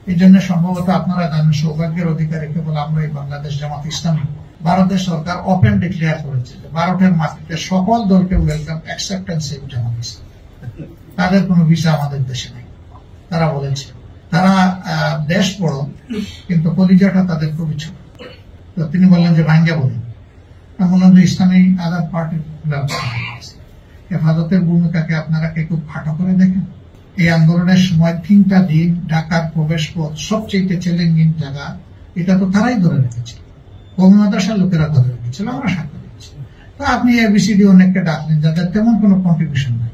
এই জন্য সম্ভবত আপনারা জানেন, সৌভাগ্যের অধিকারী কেবল আমরা এই বাংলাদেশ জামাত ইসলামী। ভারতের সরকার ওপেন ডিক্লেয়ার করেছে যে ভারতের মাটিতে সকল দলকে ওয়েলকাম অ্যাকসেপ্টেন্স সেভ জামাত ইসলাম। তাদের কোনো ভিসা আমাদের দেশে নেই। তারা বলেছে তারা দেশ বড় কিন্তু কলিজাটা তাদের খুবই ছোট। তো তিনি বললেন যে ভাঙ্গা বলেন, আমি বললাম যে ইসলামী আজাদ পার্টির হেফাজতের ভূমিকাকে আপনারা কি খুব খাটো করে দেখেন? এই আন্দোলনের সময় 3টা দিন ঢাকার প্রবেশ পথ সবচেয়ে চ্যালেঞ্জিং জায়গা, এটা তো তারাই ধরে রেখেছিল, কওমি মাদ্রাসার লোকেরা ধরে রেখেছিল, আমরা সাক্ষ্য দিচ্ছি। তো আপনি এবিসিডি অনেককে ডাকলেন যাদের তেমন কোনো কন্ট্রিবিউশন নাই,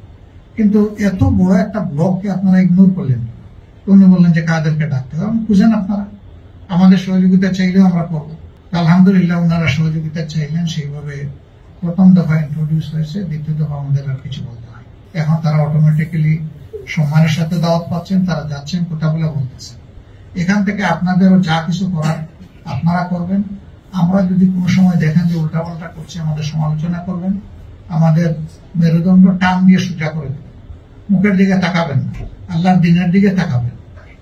কিন্তু এত বড় একটা ব্লককে আপনারা ইগনোর করলেন। উনি বললেন যে কাদেরকে ডাকতে হবে, খুঁজেন আপনারা, আমাদের সহযোগিতা চাইলেও আমরা করবো। আলহামদুলিল্লাহ ওনারা সহযোগিতা চাইলেন, সেইভাবে প্রথম দফা ইন্ট্রোডিউস হয়েছে, দ্বিতীয় দফা আমাদের আর কিছু বলতে হয়। এখন তারা অটোমেটিক্যালি সম্মানের সাথে দাওয়াত পাচ্ছেন, তারা যাচ্ছেন, কথাগুলো বলতেছেন। এখান থেকে আপনাদেরও যা কিছু করার আপনারা করবেন। আমরা যদি কোনো সময় দেখেন যে উল্টাপাল্টা করছে, আমাদের সমালোচনা করবেন, আমাদের মেরুদণ্ড টান দিয়ে সোজা করে দেবেন, মুখের দিকে তাকাবেন না, আল্লাহর দিনের দিকে তাকাবেন।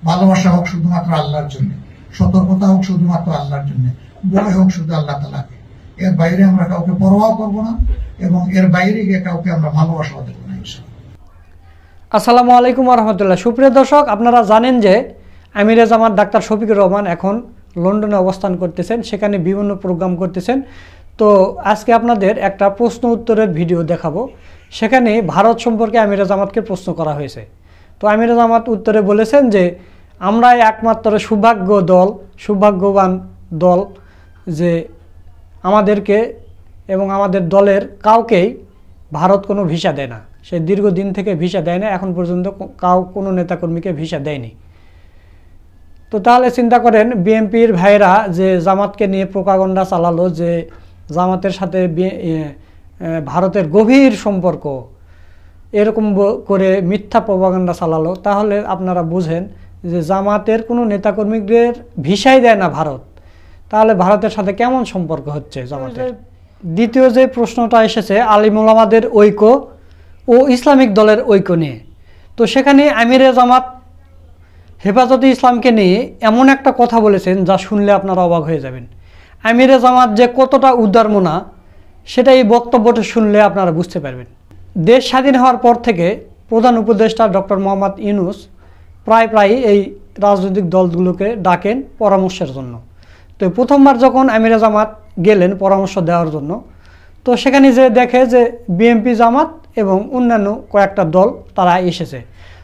ভালোবাসা হোক শুধুমাত্র আল্লাহর জন্য, সতর্কতা হোক শুধুমাত্র আল্লাহর জন্য, ভয় হোক শুধু আল্লাহ তাআলাকে। এর বাইরে আমরা কাউকে পরোয়া করবো না এবং এর বাইরে গিয়ে কাউকে আমরা ভালোবাসা দেবো না ইনশাআল্লাহ। আসসালামু আলাইকুম ওয়া রাহমাতুল্লাহ। সুপ্রিয় দর্শক, আপনারা জানেন যে আমিরে জামাত ডাক্তার শফিকুর রহমান এখন লন্ডনে অবস্থান করতেছেন, সেখানে বিভিন্ন প্রোগ্রাম করতেছেন। তো আজকে আপনাদের একটা প্রশ্ন উত্তরের ভিডিও দেখাবো। সেখানে ভারত সম্পর্কে আমিরে জামাতকে প্রশ্ন করা হয়েছে। তো আমিরে জামাত উত্তরে বলেছেন যে আমরাই একমাত্র সৌভাগ্যবান দল যে আমাদেরকে এবং আমাদের দলের কাউকেই ভারত কোনো ভিসা দেয় না। সে দীর্ঘদিন থেকে ভিসা দেয় না, এখন পর্যন্ত কোনো নেতাকর্মীকে ভিসা দেয়নি। তো তাহলে চিন্তা করেন, বিএনপির ভাইরা যে জামাতকে নিয়ে প্রোপাগান্ডা চালালো যে জামাতের সাথে ভারতের গভীর সম্পর্ক, এরকম করে মিথ্যা প্রোপাগান্ডা চালালো, তাহলে আপনারা বুঝেন যে জামাতের কোনো নেতাকর্মীদের ভিসাই দেয় না ভারত, তাহলে ভারতের সাথে কেমন সম্পর্ক হচ্ছে জামাতের। দ্বিতীয় যে প্রশ্নটা এসেছে আলিম ওলামাদের ঐক্য ও ইসলামিক দলের ঐক্য নিয়ে, তো সেখানে আমিরে জামাত হেফাজতে ইসলামকে নিয়ে এমন একটা কথা বলেছেন যা শুনলে আপনারা অবাক হয়ে যাবেন। আমিরে জামাত যে কতটা উদারমনা সেটা এই বক্তব্যটা শুনলে আপনারা বুঝতে পারবেন। দেশ স্বাধীন হওয়ার পর থেকে প্রধান উপদেষ্টা ডক্টর মোহাম্মদ ইউনূস প্রায় এই রাজনৈতিক দলগুলোকে ডাকেন পরামর্শের জন্য। তো প্রথমবার যখন আমিরে জামাত গেলেন পরামর্শ দেওয়ার জন্য, তো সেখানে যে দেখে যে বিএনপি, জামাত এবং অন্যান্য কয়েকটা দল তারা এসেছে।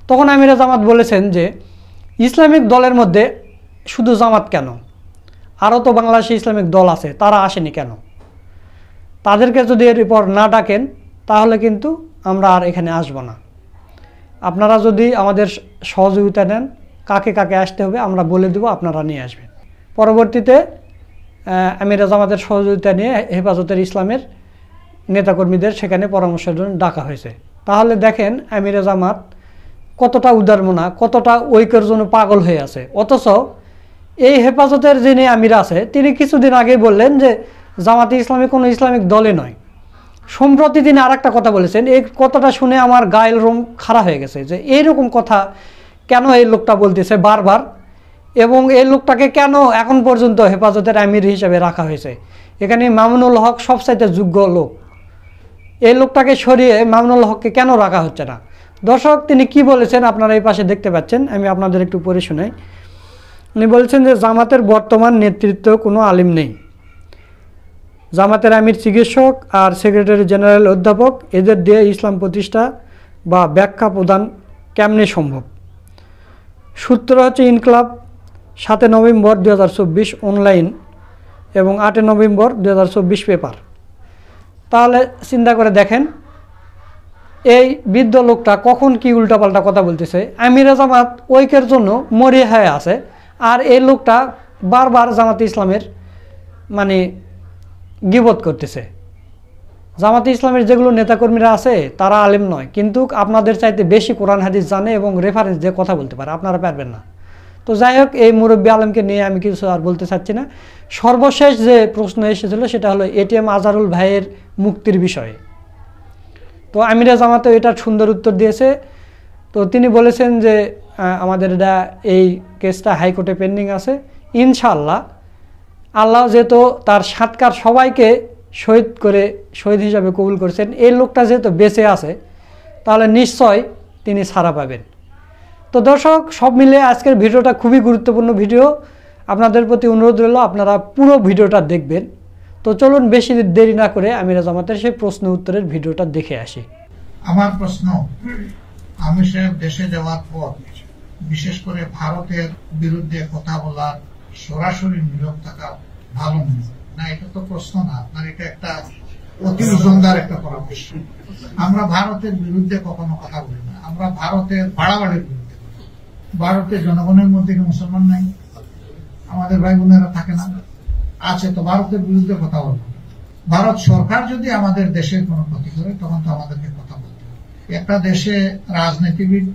তখন আমিরে জামাত বলেছেন যে ইসলামিক দলের মধ্যে শুধু জামাত কেন, আরও তো বাংলাদেশে ইসলামিক দল আছে, তারা আসেনি কেন? তাদেরকে যদি এরপর না ডাকেন তাহলে কিন্তু আমরা আর এখানে আসব না। আপনারা যদি আমাদের সহযোগিতা নেন, কাকে কাকে আসতে হবে আমরা বলে দেব, আপনারা নিয়ে আসবেন। পরবর্তীতে আমিরে জামাতের সহযোগিতা নিয়ে হেফাজতের ইসলামের নেতাকর্মীদের সেখানে পরামর্শের জন্য ডাকা হয়েছে। তাহলে দেখেন আমিরে জামাত কতটা উদারমনা, কতটা ঐক্যের জন্য পাগল হয়ে আছে। অথচ এই হেফাজতের যিনি আমির আছে তিনি কিছুদিন আগেই বললেন যে জামাতে ইসলামী কোনো ইসলামিক দলে নয়। সম্প্রতি তিনি আর একটা কথা বলেছেন, এই কথাটা শুনে আমার গায়ের রোম খাড়া হয়ে গেছে যে এইরকম কথা কেন এই লোকটা বলতেছে বারবার, এবং এই লোকটাকে কেন এখন পর্যন্ত হেফাজতের আমির হিসেবে রাখা হয়েছে। এখানে মামুনুল হক সবচাইতে যোগ্য লোক, এই লোকটাকে সরিয়ে মামুনুল হককে কেন রাখা হচ্ছে না? দর্শক, তিনি কি বলেছেন আপনারা এই পাশে দেখতে পাচ্ছেন, আমি আপনাদের একটু পড়ে শোনাই। উনি বলছেন যে জামাতের বর্তমান নেতৃত্ব কোনো আলিম নেই, জামাতের আমির চিকিৎসক আর সেক্রেটারি জেনারেল অধ্যাপক, এদের দিয়ে ইসলাম প্রতিষ্ঠা বা ব্যাখ্যা প্রদান কেমনে সম্ভব? সূত্র হচ্ছে ইনকলাব 7 নভেম্বর 2024 অনলাইন এবং 8 নভেম্বর 2024 পেপার। তাহলে চিন্তা করে দেখেন এই বৃদ্ধ লোকটা কখন কি উল্টাপাল্টা কথা বলতেছে। আমিরে জামাত ঐক্যের জন্য মরিয়া হয়ে আছে, আর এই লোকটা বারবার জামাতে ইসলামের মানে গীবত করতেছে। জামাতে ইসলামের যেগুলো নেতাকর্মীরা আছে তারা আলেম নয়, কিন্তু আপনাদের চাইতে বেশি কোরআন হাদিস জানে এবং রেফারেন্স দিয়ে কথা বলতে পারে, আপনারা পারবেন না। তো যাই হোক, এই মুরব্বী আলেমকে নিয়ে আমি কিছু আর বলতে চাচ্ছি না। সর্বশেষ যে প্রশ্ন এসেছিল সেটা হলো এটিএম আজহারুল ভাইয়ের মুক্তির বিষয়ে। তো আমিরে জামাতে এটার সুন্দর উত্তর দিয়েছে। তো তিনি বলেছেন যে আমাদের এটা এই কেসটা হাইকোর্টে পেন্ডিং আছে। ইনশাআল্লাহ আল্লাহ যেহেতু তার সাতকার সবাইকে শহীদ হিসাবে কবুল করেছেন, এই লোকটা যেহেতু বেঁচে আছে তাহলে নিশ্চয় তিনি ছাড়া পাবেন। তো দর্শক, সব মিলে আজকের ভিডিওটা খুবই গুরুত্বপূর্ণ ভিডিও। আপনাদের প্রতি অনুরোধ রইল আপনারা পুরো ভিডিওটা দেখবেন। তো চলুন বেশি দেরি না করে আমিরা জামাতের সেই প্রশ্ন উত্তরের ভিডিওটা দেখে আসি। আমার প্রশ্ন, আমির সাহেব দেশে যাওয়ার পর বিশেষ করে ভারতের বিরুদ্ধে কথা বলার সরাসরি নীরব থাকা ভালো না? এটা তো প্রশ্ন না আপনার, এটা একটা অতি ওজনদার একটা পরামর্শ। আমরা ভারতের বিরুদ্ধে কখনো কথা বলি না, আমরা ভারতের বাড়াবাড়ির বিরুদ্ধে। ভারতের জনগণের মধ্যে কি মুসলমান নাই? আমাদের ভাই বোনেরা থাকে না? আছে, তো ভারতের বিরুদ্ধে কথা বলবো। ভারত সরকার যদি আমাদের দেশের কোনো ক্ষতি করে তখন তো আমাদেরকে কথা বলতে হবে। একটা দেশে রাজনীতিবিদ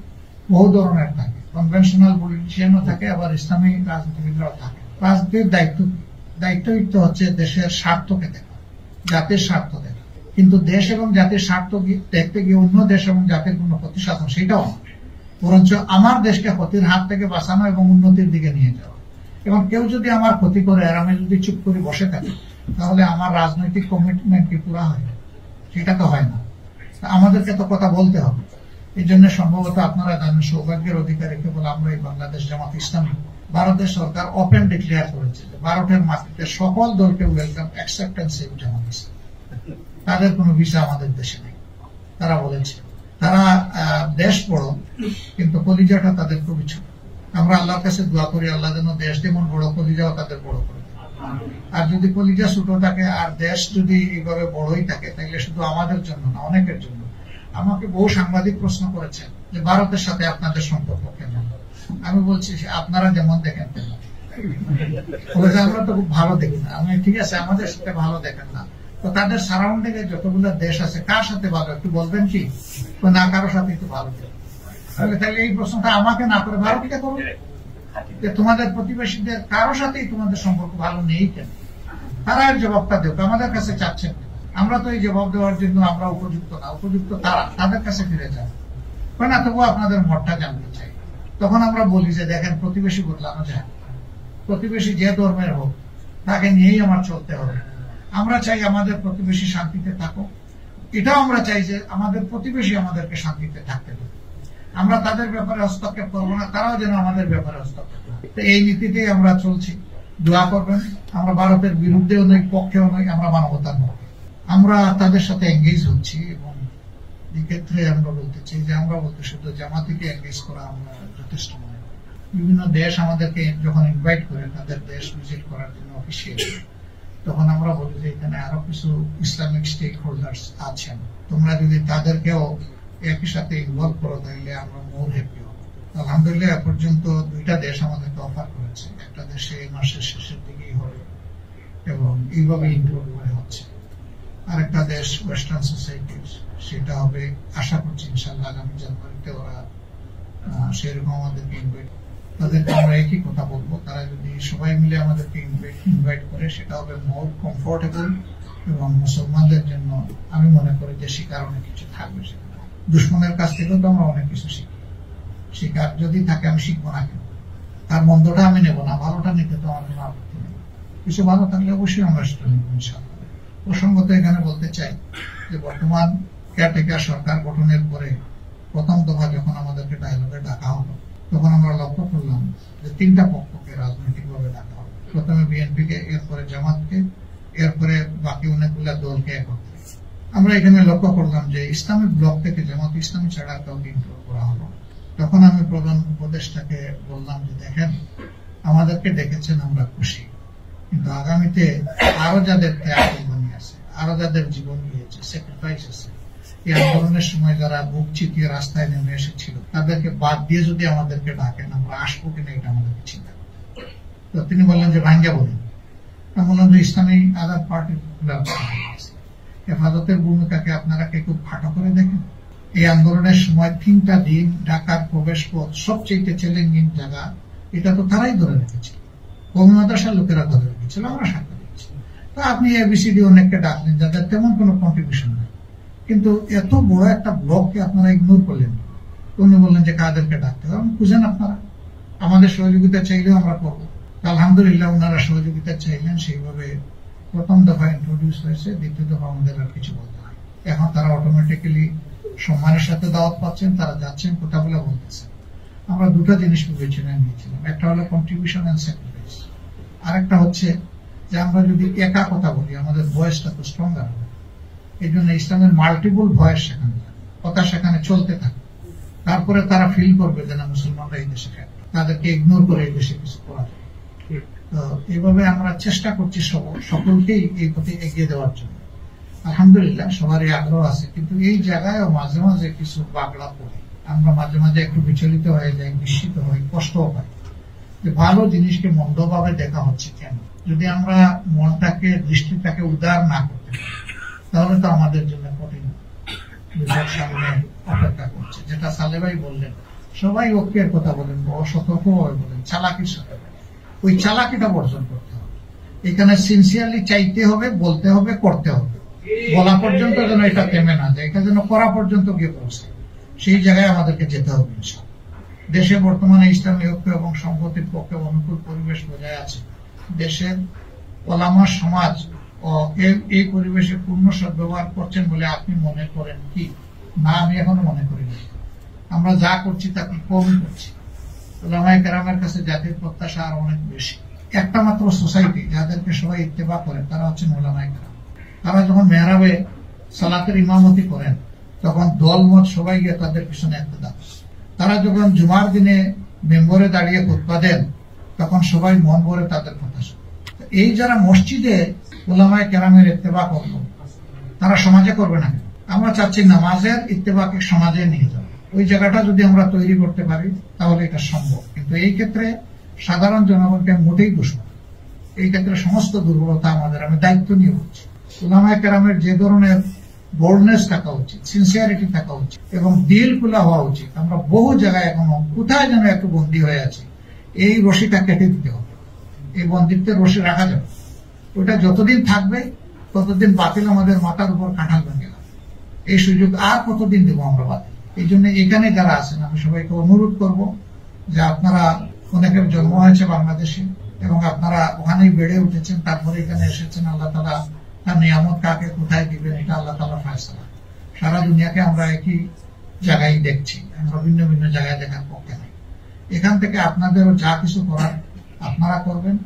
বহু ধরনের থাকে, কনভেনশনাল পলিটিশিয়ানও থাকে, আবার ইসলামী রাজনীতিবিদরাও থাকে। রাজনীতির দায়িত্ব হচ্ছে দেশের স্বার্থকে দেখা, জাতির স্বার্থ দেখা। কিন্তু দেশ এবং জাতির স্বার্থ দেখতে গিয়ে অন্য দেশ এবং জাতির কোনো ক্ষতি সাধন সেটাও নয়, বরঞ্চ আমার দেশকে ক্ষতির হাত থেকে বাঁচানো এবং উন্নতির দিকে নিয়ে যাওয়া। এবং কেউ যদি আমার ক্ষতি করে আর আমি যদি চুপ করে বসে থাকি তাহলে আমার রাজনৈতিক কমিটমেন্ট কি পুরা হয়? সেটা তো হয় না। আমাদেরকে তো কথা বলতে হবে। এই জন্য সম্ভবত আপনারা জানেন, সৌভাগ্যের অধিকারী কেবল আমরা এই বাংলাদেশ জামাত ইসলামী। ভারতের সরকার ওপেন ডিক্লেয়ার করেছে যে ভারতের মাটিতে সকল দলকে ওয়েলকাম, অ্যাকসেপ্টেন্স জামাত ইসলাম। তাদের কোনো ভিসা আমাদের দেশে নেই। তারা বলেছে তারা দেশ বড় কিন্তু কলিজাটা তাদের খুবই ছোট। আমরা আল্লাহর কাছে দোয়া করি আল্লাহ যেন দেশ যেমন বড়, কলিজাও তাদের বড় করে। আর যদি কলিজা ছোট থাকে আর দেশ যদি এইভাবে বড়ই থাকে তাহলে শুধু আমাদের জন্য না, অনেকের জন্য। আমাকে বহু সাংবাদিক প্রশ্ন করেছেন যে ভারতের সাথে আপনাদের সম্পর্ক কেমন? আমি বলছি আপনারা যেমন দেখেন তেমন। আমরা তো খুব ভালো দেখি না। আমি ঠিক আছে, আমাদের সাথে ভালো দেখেন না, তো তাদের সারাউন্ডিং এ যতগুলো দেশ আছে কার সাথে ভালো একটু বলবেন কি? না, কারোর সাথে একটু ভালো দেখেন। তাহলে এই প্রশ্নটা আমাকে না করে ভারতকে করুন যে তোমাদের প্রতিবেশীদের কারো সাথেই তোমাদের সম্পর্ক ভালো নেই কেন? তারা এর জবাবটা দেব, আমাদের কাছে চাচ্ছেন। আমরা তো এই জবাব দেওয়ার জন্য আমরা উপযুক্ত না, উপযুক্ত তারা, তাদের কাছে ফিরে যান না। তবুও আপনাদের মতটা জানতে চাই। তখন আমরা বলি যে দেখেন, প্রতিবেশী বদলানো যায়, প্রতিবেশী যে ধর্মের হোক তাকে নিয়েই আমার চলতে হবে। আমরা চাই আমাদের প্রতিবেশী শান্তিতে থাকুক, এটাও আমরা চাই যে আমাদের প্রতিবেশী আমাদেরকে শান্তিতে থাকতে দেবে। আমরা তাদের ব্যাপারে হস্তক্ষেপ করবো না, তারাও যেন আমাদের ব্যাপারে হস্তক্ষেপ করে। এই নীতিতেই আমরা চলছি। দোয়া করবেন। আমরা ভারতের বিরুদ্ধেও নই, পক্ষেও নই, আমরা মানবতার নই। আমরা তাদের সাথে এঙ্গেজ হচ্ছি এবং এই ক্ষেত্রে আমরা বলতে চাই যে আমরা বলতে শুধু জামাতিকে এঙ্গেজ করা আমরা যথেষ্ট মনে করি। বিভিন্ন দেশ আমাদেরকে যখন ইনভাইট করে তাদের দেশ ভিজিট করার জন্য অফিসিয়াল, তখন আমরা বলি যে এখানে আরো কিছু ইসলামিক স্টেক হোল্ডার্স আছেন, তোমরা যদি তাদেরকেও একই সাথে ইনভলভ করো তাহলে আমরা মোর হ্যাপি হব। আলহামদুলিল্লাহ এ পর্যন্ত 2টা দেশ আমাদেরকে অফার করেছে। একটা দেশে এই মাসের শেষের দিকেই হবে এবং এইভাবে ইনক্লুড করে হচ্ছে। আরেকটা দেশ ওয়েস্টার্ন সোসাইটি, সেটা হবে আশা করছি ইনশাআল্লাহ আগামী জানুয়ারিতে ওরা সেরকম আমাদেরকে ইনভাইট। তাদেরকে আমরা একই কথা বলবো, তারা যদি সবাই মিলে আমাদেরকে ইনভাইট করে সেটা হবে মোর কমফোর্টেবল এবং মুসলমানদের জন্য আমি মনে করি যে শিকার অনেক কিছু থাকবে। সেখানে দুশ্মনের কাছ থেকেও তো আমরা অনেক কিছু শিখি। শিকার যদি থাকে আমি শিখবো না কেন? তার মন্দটা আমি নেবো না, ভালোটা নিতে তো আমার কোনো আপত্তি নেই। কিছু ভালো থাকলে অবশ্যই আমরা সেটা নেব ইনশাআল্লাহ। প্রসঙ্গত এখানে বলতে চাই যে বর্তমান কেয়ারটেকার সরকার গঠনের পরে প্রথম দফা যখন আমাদেরকে ডায়ালগে ডাকা হলো তখন আমরা লক্ষ্য করলাম যে 3টা পক্ষকে রাজনৈতিকভাবে ডাকা হলো। প্রথমে বিএনপিকে, এরপরে জামাতকে, এরপরে বাকি অনেকগুলা দলকে একত্রে। আমরা এখানে লক্ষ্য করলাম যে ইসলামিক ব্লক থেকে জামাত ইসলামী ছাড়া কাউকে ইনক্লুড করা হলো। তখন আমি প্রধান উপদেষ্টাকে বললাম যে দেখেন, আমাদেরকে ডেকেছেন আমরা খুশি, কিন্তু আগামীতে আরো যাদের ত্যাগ কোরবানি আছে, আরো যাদের জীবন গিয়েছে, স্যাক্রিফাইস আছে, এই আন্দোলনের সময় যারা বুক চিতিয়ে রাস্তায় নেমে এসেছিল তাদেরকে বাদ দিয়ে যদি আমাদেরকে ডাকেন আমরা আসবো কিনা এটা আমাদেরকে চিন্তা করতে। তো তিনি বললেন যে ভাঙ্গা বলেন। আমি বললাম যে ইসলামী আজাদ পার্টির হেফাজতের ভূমিকাকে আপনারা কে খুব খাটো করে দেখেন। এই আন্দোলনের সময় 3টা দিন ঢাকার প্রবেশ পথ সবচেয়ে চ্যালেঞ্জিং জায়গা, এটা তো তারাই ধরে রেখেছিল, কওমি মাদ্রাসার লোকেরা ধরে রেখেছিল, আমরা সাথে দিচ্ছি। তো আপনি এবিসিডি অনেককে ডাকলেন যাদের তেমন কোনো কন্ট্রিবিউশন নেই, কিন্তু এত বড় একটা ব্লককে আপনারা ইগনোর করলেন। উনি বললেন যে কাদেরকে ডাকতে হবে, খুঁজেন আপনারা, আমাদের সহযোগিতা চাইলেও আমরা করবো। আলহামদুলিল্লাহ ওনারা সহযোগিতা চাইলেন, সেইভাবে প্রথম দফা ইন্ট্রোডিউস হয়েছে, দ্বিতীয় দফা আমাদের আর কিছু বলতে হয়। এখন তারা অটোমেটিক্যালি সম্মানের সাথে দাওয়াত পাচ্ছেন, তারা যাচ্ছেন, কথা বলে বলতেছেন। আমরা দুটো জিনিস বিবেচনায় নিয়েছিলাম, একটা হলো কন্ট্রিবিউশন এন্ড স্যাক্রিফাইস, আরেকটা হচ্ছে যে আমরা যদি একা কথা বলি আমাদের ভয়েসটা তো স্ট্রঙ্গার হবে। এই জন্য ইসলামের মাল্টিপল ভয়েস সেখানে কথা সেখানে চলতে থাকে, তারপরে তারা ফিল করবে যে না মুসলমানরা এই দেশে থাকে, তাদেরকে ইগনোর করে এই দেশে কিছু করা যায়। তো এইভাবে আমরা চেষ্টা করছি সকলকেই এই পথে এগিয়ে দেওয়ার জন্য। আলহামদুলিল্লাহ সবারই আগ্রহ আছে, কিন্তু এই জায়গায়ও মাঝে মাঝে কিছু বাগড়া পড়ে, আমরা মাঝে মাঝে একটু বিচলিত হয়ে যাই, বিস্মিত হই, কষ্টও পাই যে ভালো জিনিসকে মন্দভাবে দেখা হচ্ছে কেন। যদি আমরা মনটাকে দৃষ্টিটাকে উদার না করতে পারি তাহলে তো আমাদের জন্য কঠিন বিপদ সামনে অপেক্ষা করছে। যেটা সালে ভাই বললেন, সবাই ঐক্যের কথা বলেন, অসতর্ক বলেন, চালাকির সাথে, ওই চালাকিটা বর্জন করতে হবে। এখানে সিনসিয়ারলি চাইতে হবে, বলতে হবে, করতে হবে। বলা পর্যন্ত যেন এটা থেমে না যায়, এটা যেন করা পর্যন্ত গিয়ে পৌঁছে, সেই জায়গায় আমাদেরকে যেতে হবে। দেশে বর্তমানে ইসলামী ঐক্য এবং সংহতির পক্ষে অনুকূল পরিবেশ বজায় আছে। দেশের ওলামা সমাজ ও এই পরিবেশে পূর্ণ সদ্ব্যবহার করছেন বলে আপনি মনে করেন কি? না, আমি এখনো মনে করি না। আমরা যা করছি তা কি কম করছি? ওলামায়ে কেরামের কাছে জাতির প্রত্যাশা আরো অনেক বেশি। একটা মাত্র সোসাইটি যাদেরকে সবাই ইত্তেবা করেন তারা হচ্ছেন ওলামায়ে কেরাম। তারা যখন মেহরাবে সালাতের ইমামতি করেন তখন দলমত সবাই গিয়ে তাদের পিছনে ইক্তেদা। তারা যখন জুমার দিনে মেম্বরে দাঁড়িয়ে খুতবা দেন তখন সবাই মন ভরে তাদের কথা শুনে। এই যারা মসজিদে ওলামায়ে কেরামের ইত্তেবা করলো তারা সমাজে করবে না। আমরা চাচ্ছি নামাজের ইত্তেবাকে সমাজে নিয়ে যাবো। ওই জায়গাটা যদি আমরা তৈরি করতে পারি তাহলে এটা সম্ভব। কিন্তু এই ক্ষেত্রে সাধারণ জনগণকে মোটেই দোষ না। এই ক্ষেত্রে সমস্ত দুর্বলতা আমাদের, আমি দায়িত্ব নিয়ে বলছি। ওলামায়ে কেরামের যে ধরনের বোল্ডনেস থাকা উচিত, সিনসিয়ারিটি থাকা উচিত এবং দিল খোলা হওয়া উচিত। আমরা বহু জায়গায় এখনো কোথায় যেন একটু বন্দী হয়ে আছি, এই রশিটা কেটে দিতে হবে। এই বন্দিত্বের রশি রাখা যাবে, ওটা যতদিন থাকবে ততদিন বাতিল আমাদের মাথার উপর কাঁঠাল ভেঙে যাবে। এই সুযোগ আর কতদিন দেবো আমরা বাতিল? এই জন্য এখানে যারা আছেন আমি সবাইকে অনুরোধ করব যে আপনারা, অনেকের জন্ম হয়েছে বাংলাদেশে এবং আপনারা ওখানেই বেড়ে উঠেছেন, তারপরে এখানে এসেছেন। আল্লাহ তাআলা তার নিয়ামত কাকে কোথায় দিবেন এটা আল্লাহ তাআলা ফয়সালা। সারা দুনিয়াকে আমরা একই জায়গায় দেখছি, আমরা ভিন্ন ভিন্ন জায়গায় দেখার পক্ষে নেই। এখান থেকে আপনাদেরও যা কিছু করার আপনারা করবেন।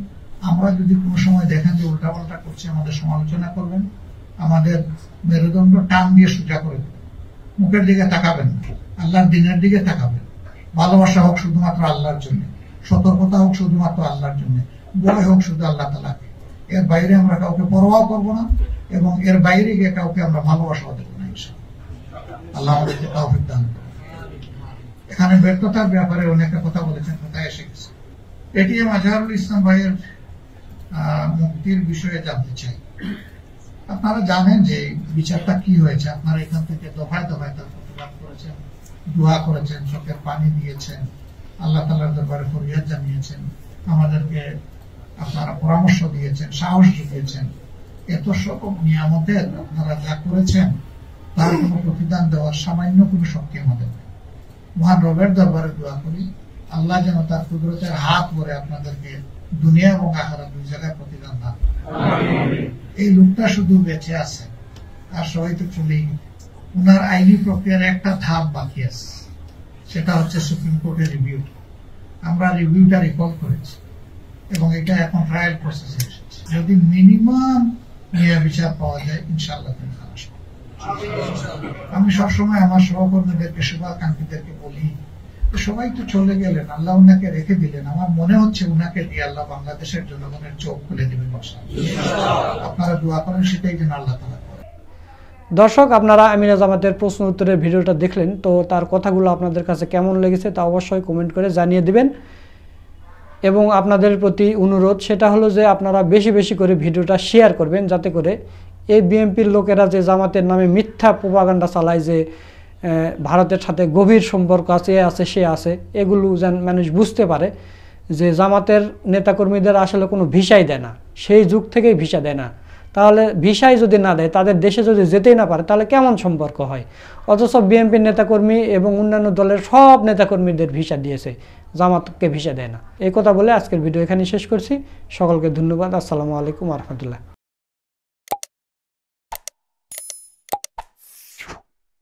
আমরা যদি কোনো সময় দেখেন যে উল্টাপাল্টা করছি আমাদের সমালোচনা করবেন, আমাদের মেরুদণ্ড টান দিয়ে সোজা করে দেবেন। মুখের দিকে তাকাবেন না, আল্লাহর দিনের দিকে তাকাবেন। ভালোবাসা হোক শুধুমাত্র আল্লাহর জন্য, সতর্কতা হোক শুধুমাত্র আল্লাহর জন্য, ভয় হোক শুধু আল্লাহ তাআলাকে। এর বাইরে আমরা কাউকে পরোয়া করবো না এবং এর বাইরে গিয়ে কাউকে আমরা ভালোবাসাও দেবো না। আল্লাহ আমাদেরকে তৌফিক দান করুন। এখানে ব্যর্থতার ব্যাপারে অনেকে কথা বলেছেন, কোথায় এসে গেছে। এটিএম আজহারুল ইসলাম ভাইয়ের মুক্তির বিষয়ে জানতে চাই। আপনারা জানেন যে বিচারটা কি হয়েছে। আপনারা এখান থেকে দফায় দফায় তার প্রতিবাদ করেছেন, দোয়া করেছেন, চোখের পানি দিয়েছেন, আল্লাহ তাআলার দরবারে ফরিয়াদ জানিয়েছেন, আমাদেরকে আপনারা পরামর্শ দিয়েছেন, সাহস জুগিয়েছেন। এত সব নিয়ামতের আপনারা যা করেছেন তার কোনো প্রতিদান দেওয়ার সামান্য কোনো শক্তি আমাদের নেই। মহান রবের দরবারে দোয়া করি আল্লাহ যেন তার কুদরতের হাত ভরে আপনাদেরকে দুনিয়া এবং আখিরাত দুই জায়গায় প্রতিদান দান। এই লোকটা শুধু বেঁচে আছে আর সবাই তো চলেই গেল। উনার আইনি প্রক্রিয়ার একটা ধাপ বাকি আছে, সেটা হচ্ছে সুপ্রিম কোর্টের রিভিউ। আমরা রিভিউটা রিকল করেছি এবং এটা এখন ট্রায়াল প্রসেসে এসেছে। যদি মিনিমাম ন্যায় বিচার পাওয়া যায় ইনশাআল্লাহ তিনি খালাস পাবেন। আমি সবসময় আমার সহকর্মীদেরকে, শুভাকাঙ্ক্ষীদেরকে বলি সবাই তো চলে গেলেন, আল্লাহ উনাকে রেখে দিলেন। আমার মনে হচ্ছে উনাকে দিয়ে আল্লাহ বাংলাদেশের জনগণের চোখ খুলে দিবেন। আপনারা দোয়া করেন সেটাই যেন আল্লাহ তাআলা করেন। দর্শক, আপনারা আমিরা জামাতের প্রশ্ন উত্তরের ভিডিওটা দেখলেন, তো তার কথাগুলো আপনাদের কাছে কেমন লেগেছে তা অবশ্যই কমেন্ট করে জানিয়ে দিবেন। এবং আপনাদের প্রতি অনুরোধ সেটা হলো যে আপনারা বেশি বেশি করে ভিডিওটা শেয়ার করবেন, যাতে করে এই বিএনপির লোকেরা যে জামাতের নামে মিথ্যা প্রোপাগান্ডা চালায় যে ভারতের সাথে গভীর সম্পর্ক আছে, সে আছে, এগুলো যেন মানুষ বুঝতে পারে যে জামাতের নেতাকর্মীদের আসলে কোনো ভিসাই দেয় না, সেই যুগ থেকেই ভিসা দেয় না। তাহলে ভিসাই যদি না দেয়, তাদের দেশে যদি যেতেই না পারে, তাহলে কেমন সম্পর্ক হয়? অথচ বিএনপির নেতাকর্মী এবং অন্যান্য দলের সব নেতাকর্মীদের ভিসা দিয়েছে, জামাতকে ভিসা দেয় না। এই কথা বলে আজকের ভিডিও এখানে শেষ করছি। সকলকে ধন্যবাদ। আসসালামু আলাইকুম ওয়া রাহমাতুল্লাহ।